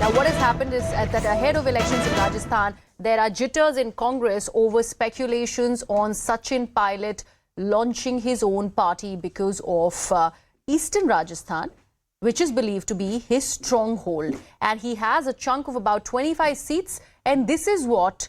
Now, what has happened is that ahead of elections in Rajasthan, there are jitters in Congress over speculations on Sachin Pilot launching his own party because of Eastern Rajasthan, which is believed to be his stronghold. And he has a chunk of about 25 seats. And this is what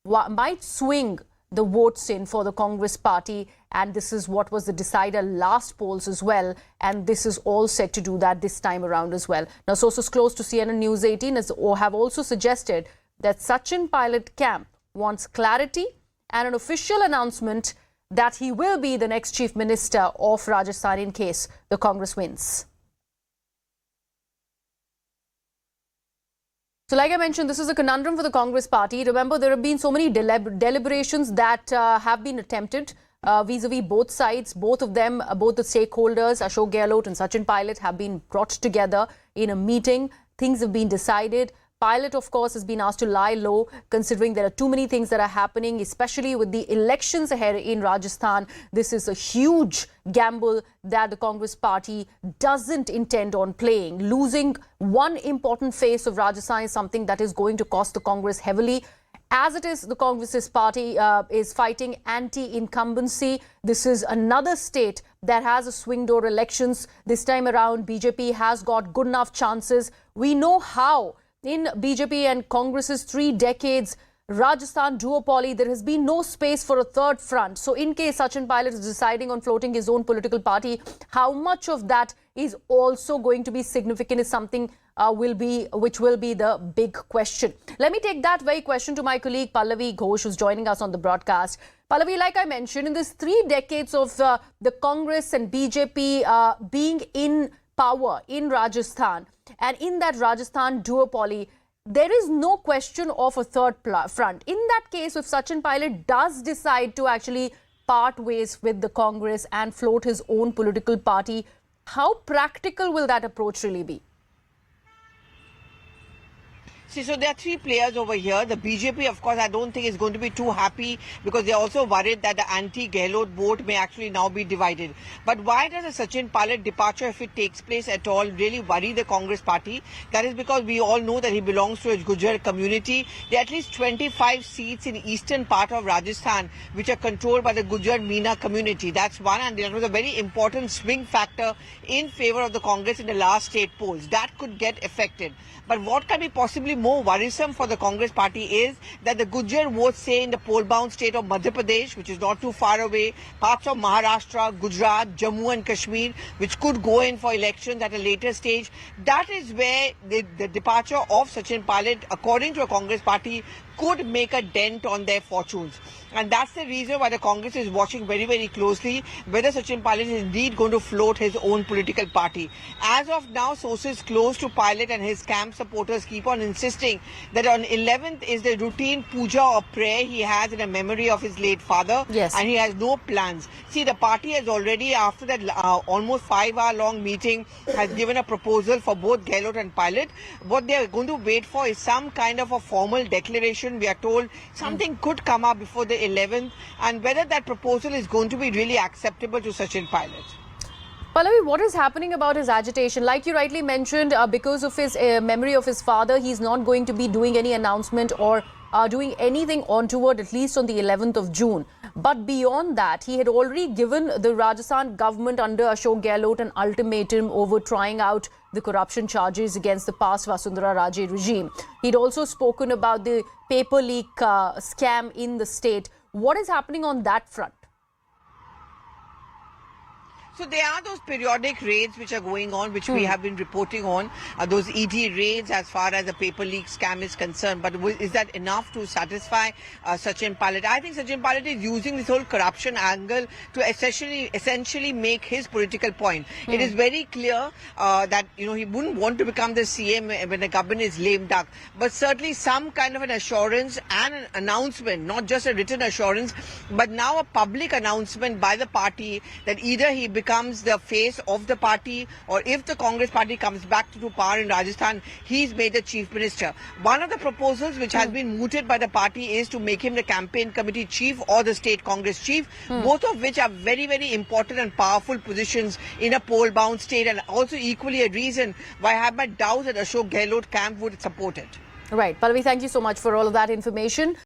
might swing the votes in for the Congress party. And this is what was the decider last polls as well. And this is all set to do that this time around as well. Now, sources close to CNN News 18 have also suggested that Sachin Pilot camp wants clarity and an official announcement that he will be the next chief minister of Rajasthan in case the Congress wins. So like I mentioned, this is a conundrum for the Congress party. Remember, there have been so many deliberations that have been attempted vis-a-vis both sides. Both of them, both the stakeholders, Ashok Gehlot and Sachin Pilot, have been brought together in a meeting. Things have been decided. Pilot, of course, has been asked to lie low, considering there are too many things that are happening, especially with the elections ahead in Rajasthan. This is a huge gamble that the Congress party doesn't intend on playing. Losing one important face of Rajasthan is something that is going to cost the Congress heavily. As it is, the Congress's party is fighting anti-incumbency. This is another state that has a swing door elections. This time around, BJP has got good enough chances. We know how in BJP and Congress's 3 decades Rajasthan duopoly, there has been no space for a third front. So in case Sachin Pilot is deciding on floating his own political party, how much of that is also going to be significant is something which will be the big question. Let me take that very question to my colleague Pallavi Ghosh, who's joining us on the broadcast. Pallavi, like I mentioned, in these 3 decades of the Congress and BJP being in power in Rajasthan, and in that Rajasthan duopoly, there is no question of a third front. In that case, if Sachin Pilot does decide to actually part ways with the Congress and float his own political party, how practical will that approach really be? See, so there are 3 players over here. The BJP, of course, I don't think is going to be too happy because they're also worried that the anti-Gehlot vote may actually now be divided. But why does a Sachin Pilot departure, if it takes place at all, really worry the Congress party? That is because we all know that he belongs to a Gujar community. There are at least 25 seats in eastern part of Rajasthan which are controlled by the Gujar Meena community. That's one, and that was a very important swing factor in favor of the Congress in the last state polls. That could get affected. But what can be possibly more worrisome for the Congress party is that the Gujar votes, say, in the poll-bound state of Madhya Pradesh, which is not too far away, parts of Maharashtra, Gujarat, Jammu and Kashmir, which could go in for elections at a later stage. That is where the departure of Sachin Pilot, according to a Congress party, could make a dent on their fortunes. And that's the reason why the Congress is watching very, very closely whether Sachin Pilot is indeed going to float his own political party. As of now, sources close to Pilot and his camp supporters keep on insisting that on 11th is the routine puja or prayer he has in a memory of his late father. Yes. And he has no plans. See, the party has already, after that almost 5-hour-long meeting, has given a proposal for both Gehlot and Pilot. What they are going to wait for is some kind of a formal declaration. We are told something could come up before the 11th, and whether that proposal is going to be really acceptable to Sachin Pilot. Pallavi, what is happening about his agitation? Like you rightly mentioned, because of his memory of his father, he's not going to be doing any announcement or doing anything onward, at least on the 11th of June. But beyond that, he had already given the Rajasthan government under Ashok Gehlot an ultimatum over trying out the corruption charges against the past Vasundhara Raje regime. He'd also spoken about the paper leak scam in the state. What is happening on that front? So there are those periodic raids which are going on, which we have been reporting on, those ED raids as far as the paper leak scam is concerned. But is that enough to satisfy Sachin Pilot? I think Sachin Pilot is using this whole corruption angle to essentially make his political point. It is very clear that, you know, he wouldn't want to become the CM when the government is lame duck. But certainly some kind of an assurance and an announcement, not just a written assurance, but now a public announcement by the party that either he becomes the face of the party, or if the Congress party comes back to power in Rajasthan, he's made the chief minister. One of the proposals which has been mooted by the party is to make him the campaign committee chief or the state Congress chief, both of which are very, very important and powerful positions in a poll-bound state, and also equally a reason why I have my doubts that Ashok Gehlot camp would support it. Right. Pallavi, thank you so much for all of that information.